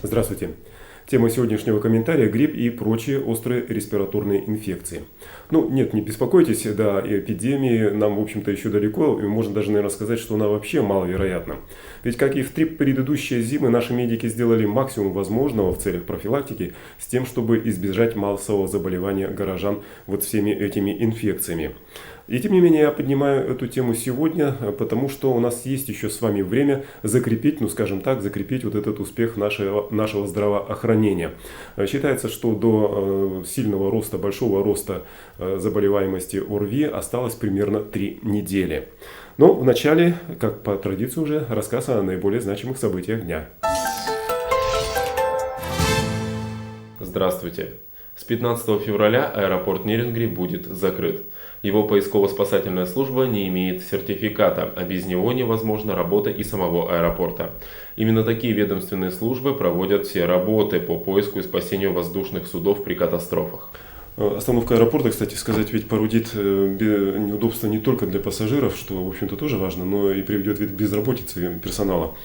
Здравствуйте. Тема сегодняшнего комментария – грипп и прочие острые респираторные инфекции. Нет, не беспокойтесь, до эпидемии нам, в общем-то, еще далеко, и можно даже, наверное, сказать, что она вообще маловероятна. Ведь, как и в 3 предыдущие зимы, наши медики сделали максимум возможного в целях профилактики с тем, чтобы избежать массового заболевания горожан вот всеми этими инфекциями. И тем не менее я поднимаю эту тему сегодня, потому что у нас есть еще с вами время закрепить, закрепить вот этот успех нашего здравоохранения. Считается, что до сильного роста, большого роста заболеваемости ОРВИ осталось примерно 3 недели. Но вначале, как по традиции уже, рассказ о наиболее значимых событиях дня. Здравствуйте. С 15 февраля аэропорт Нерюнгри будет закрыт. Его поисково-спасательная служба не имеет сертификата, а без него невозможна работа и самого аэропорта. Именно такие ведомственные службы проводят все работы по поиску и спасению воздушных судов при катастрофах. Остановка аэропорта, кстати сказать, ведь породит неудобства не только для пассажиров, что, в общем-то, тоже важно, но и приведет к безработице персонала.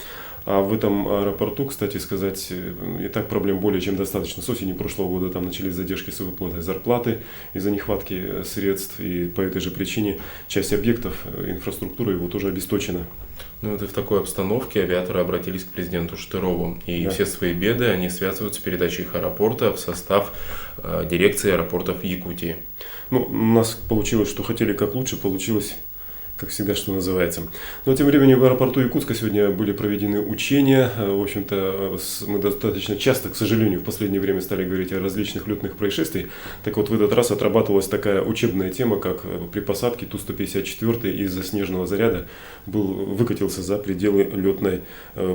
А в этом аэропорту, кстати сказать, и так проблем более чем достаточно. С осени прошлого года там начались задержки с выплатой зарплаты из-за нехватки средств. И по этой же причине часть объектов инфраструктуры его тоже обесточена. Вот и в такой обстановке авиаторы обратились к президенту Штырову. И все свои беды они связывают с передачей их аэропорта в состав дирекции аэропортов Якутии. У нас получилось, что хотели как лучше, получилось как всегда, что называется. Но тем временем в аэропорту Якутска сегодня были проведены учения. В общем-то, мы достаточно часто, к сожалению, в последнее время стали говорить о различных летных происшествиях. Так вот, в этот раз отрабатывалась такая учебная тема, как при посадке Ту-154 из-за снежного заряда выкатился за пределы летной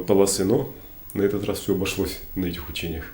полосы. Но на этот раз все обошлось на этих учениях.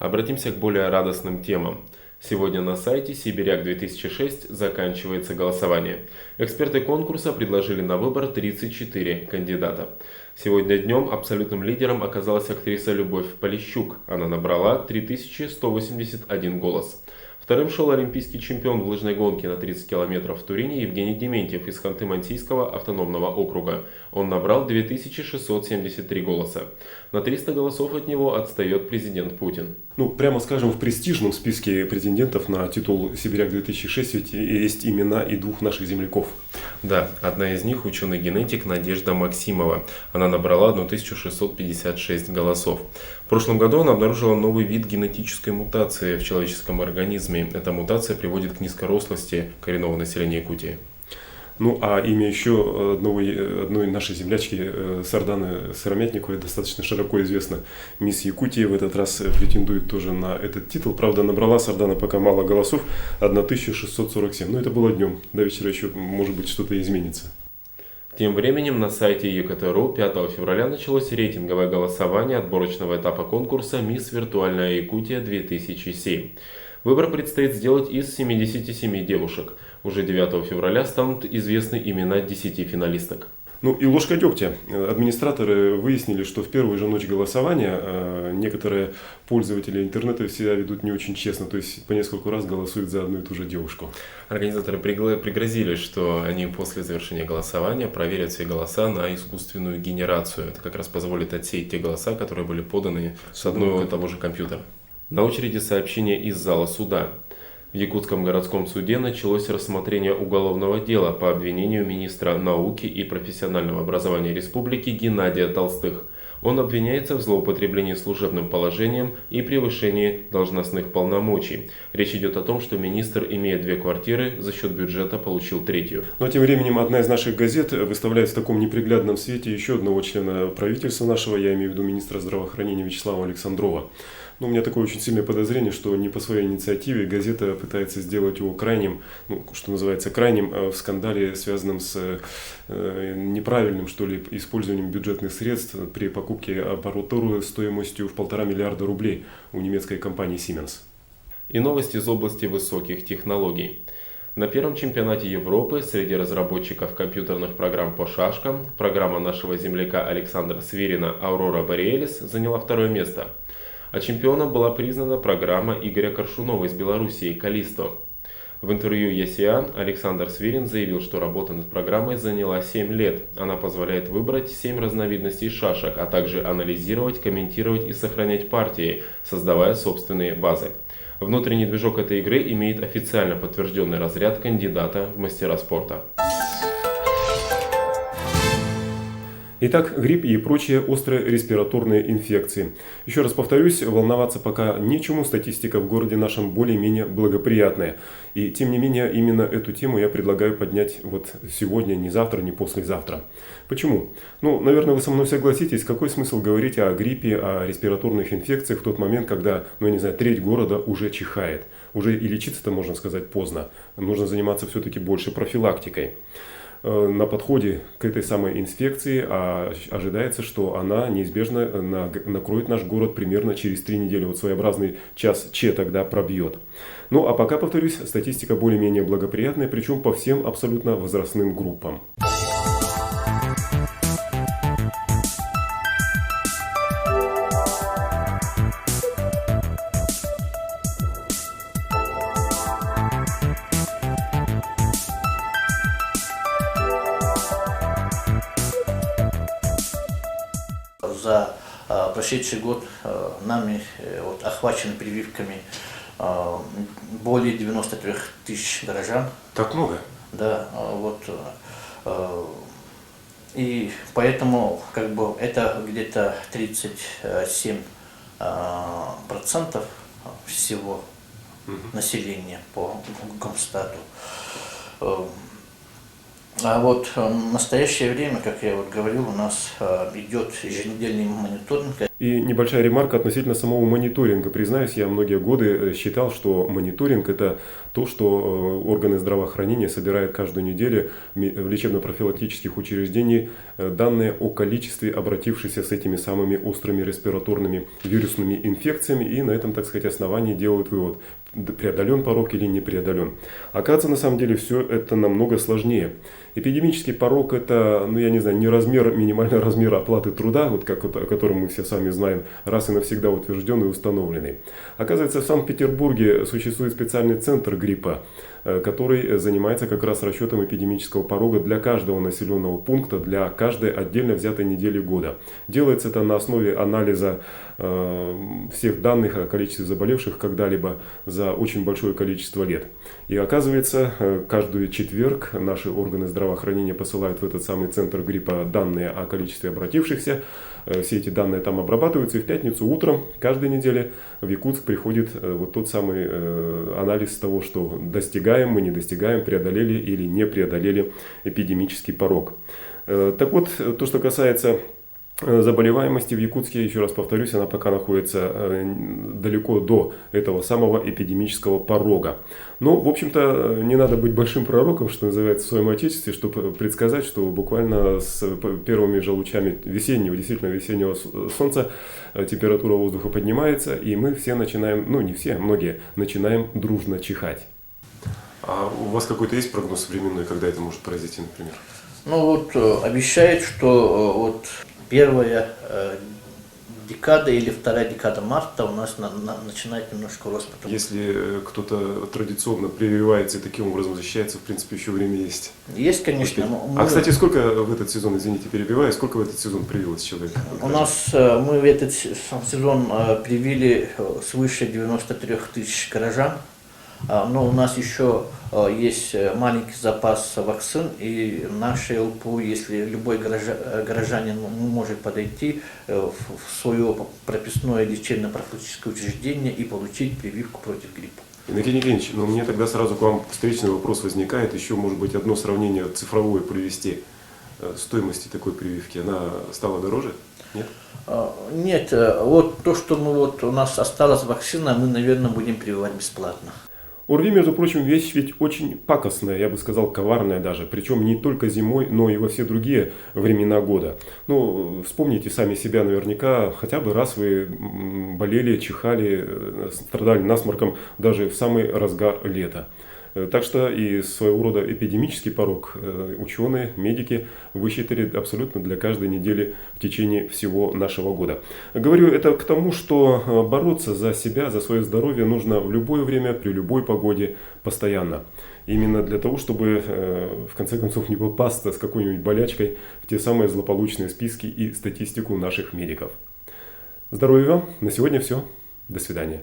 Обратимся к более радостным темам. Сегодня на сайте Сибиряк-2006 заканчивается голосование. Эксперты конкурса предложили на выбор 34 кандидата. Сегодня днем абсолютным лидером оказалась актриса Любовь Полищук. Она набрала 3181 голос. Вторым шел олимпийский чемпион в лыжной гонке на 30 километров в Турине Евгений Дементьев из Ханты-Мансийского автономного округа. Он набрал 2673 голоса. На 300 голосов от него отстает президент Путин. Прямо скажем, в престижном списке претендентов на титул Сибиряк-2006 ведь есть имена и 2 наших земляков. Да, одна из них ученый-генетик Надежда Максимова. Она набрала 1656 голосов. В прошлом году она обнаружила новый вид генетической мутации в человеческом организме. Эта мутация приводит к низкорослости коренного населения Якутии. А имя еще одной нашей землячки Сарданы Сыромятниковой достаточно широко известно. Мисс Якутия в этот раз претендует тоже на этот титул. Правда, набрала Сардана пока мало голосов, 1647. Но это было днем. До вечера еще, может быть, что-то изменится. Тем временем на сайте ЕКТ.ру 5 февраля началось рейтинговое голосование отборочного этапа конкурса «Мисс Виртуальная Якутия 2007». Выбор предстоит сделать из 77 девушек. Уже 9 февраля станут известны имена 10 финалисток. И ложка дегтя. Администраторы выяснили, что в первую же ночь голосования некоторые пользователи интернета себя ведут не очень честно, то есть по нескольку раз голосуют за одну и ту же девушку. Организаторы пригрозили, что они после завершения голосования проверят все голоса на искусственную генерацию. Это как раз позволит отсеять те голоса, которые были поданы с одного и того же компьютера. На очереди сообщение из зала суда. В Якутском городском суде началось рассмотрение уголовного дела по обвинению министра науки и профессионального образования республики Геннадия Толстых. Он обвиняется в злоупотреблении служебным положением и превышении должностных полномочий. Речь идет о том, что министр, имея 2 квартиры, за счет бюджета получил 3-ю. Но тем временем одна из наших газет выставляет в таком неприглядном свете еще одного члена правительства нашего, я имею в виду министра здравоохранения Вячеслава Александрова. У меня такое очень сильное подозрение, что не по своей инициативе газета пытается сделать его крайним, что называется, крайним в скандале, связанном с неправильным, использованием бюджетных средств при покупке аппаратуры стоимостью в 1,5 миллиарда рублей у немецкой компании Siemens. И новость из области высоких технологий. На первом чемпионате Европы среди разработчиков компьютерных программ по шашкам программа нашего земляка Александра Свирина «Aurora Borealis» заняла 2-е место. А чемпионом была признана программа Игоря Коршунова из Белоруссии «Калисто». В интервью ЕСИА Александр Свирин заявил, что работа над программой заняла 7 лет. Она позволяет выбрать 7 разновидностей шашек, а также анализировать, комментировать и сохранять партии, создавая собственные базы. Внутренний движок этой игры имеет официально подтвержденный разряд кандидата в мастера спорта. Итак, грипп и прочие острые респираторные инфекции. Еще раз повторюсь, волноваться пока нечему, статистика в городе нашем более-менее благоприятная. И тем не менее, именно эту тему я предлагаю поднять вот сегодня, не завтра, не послезавтра. Почему? Ну, наверное, вы со мной согласитесь, какой смысл говорить о гриппе, о респираторных инфекциях в тот момент, когда, ну, я не знаю, треть города уже чихает. Уже и лечиться-то, можно сказать, поздно. Нужно заниматься все-таки больше профилактикой. На подходе к этой самой инфекции ожидается, что она неизбежно накроет наш город примерно через 3 недели. Вот своеобразный час Ч тогда пробьет. Ну а пока, повторюсь, статистика более-менее благоприятная, причем по всем абсолютно возрастным группам. За прошедший год нами охвачены прививками более 93 тысяч горожан. Так много? Да, и поэтому это где-то 37% всего населения по Гомстату. А в настоящее время, как я говорил, у нас идет еженедельный мониторинг. И небольшая ремарка относительно самого мониторинга. Признаюсь, я многие годы считал, что мониторинг – это то, что органы здравоохранения собирают каждую неделю в лечебно-профилактических учреждениях данные о количестве обратившихся с этими самыми острыми респираторными вирусными инфекциями, и на этом, так сказать, основании делают вывод, преодолен порог или не преодолен. Оказывается, на самом деле все это намного сложнее. Эпидемический порог – это, ну я не знаю, не минимальный размер оплаты труда, о котором мы все сами знаем, раз и навсегда утвержденный и установленный. Оказывается, в Санкт-Петербурге существует специальный центр гриппа, который занимается как раз расчетом эпидемического порога для каждого населенного пункта, для каждой отдельно взятой недели года. Делается это на основе анализа всех данных о количестве заболевших когда-либо за очень большое количество лет. И оказывается, каждый четверг наши органы здравоохранения посылают в этот самый центр гриппа данные о количестве обратившихся. Все эти данные там обрабатываются, и в пятницу утром каждой недели в Якутск приходит вот тот самый анализ того, что достигаем мы, не достигаем, преодолели или не преодолели эпидемический порог. Так вот, то, что касается заболеваемости в Якутске, еще раз повторюсь, она пока находится далеко до этого самого эпидемического порога. Но, в общем-то, не надо быть большим пророком, что называется, в своем отечестве, чтобы предсказать, что буквально с первыми же лучами весеннего солнца температура воздуха поднимается, и мы все начинаем, ну не все, многие, начинаем дружно чихать. А у вас какой-то есть прогноз временной, когда это может произойти, например? Обещают, что первая декада или вторая декада марта у нас начинает немножко рост. Если кто-то традиционно прививается и таким образом защищается, в принципе, еще время есть. Есть, конечно. Кстати, сколько в этот сезон, извините, перебиваю, сколько в этот сезон привилось человек? Мы в этот сезон привили свыше 93 тысяч горожан. Но у нас еще есть маленький запас вакцин, и наше ЛПУ, если любой горожанин может подойти в свое прописное лечебно-профилактическое учреждение и получить прививку против гриппа. Иннокентий Евгеньевич, но мне тогда сразу к вам встречный вопрос возникает, еще может быть одно сравнение цифровое привести. Стоимости такой прививки, она стала дороже? Нет? Нет, то, что у нас осталась вакцина, мы, наверное, будем прививать бесплатно. ОРВИ, между прочим, вещь ведь очень пакостная, я бы сказал, коварная даже. Причем не только зимой, но и во все другие времена года. Вспомните сами себя наверняка, хотя бы раз вы болели, чихали, страдали насморком даже в самый разгар лета. Так что и своего рода эпидемический порог ученые, медики высчитали абсолютно для каждой недели в течение всего нашего года. Говорю это к тому, что бороться за себя, за свое здоровье нужно в любое время, при любой погоде, постоянно. Именно для того, чтобы в конце концов не попасться с какой-нибудь болячкой в те самые злополучные списки и статистику наших медиков. Здоровья вам! На сегодня все. До свидания.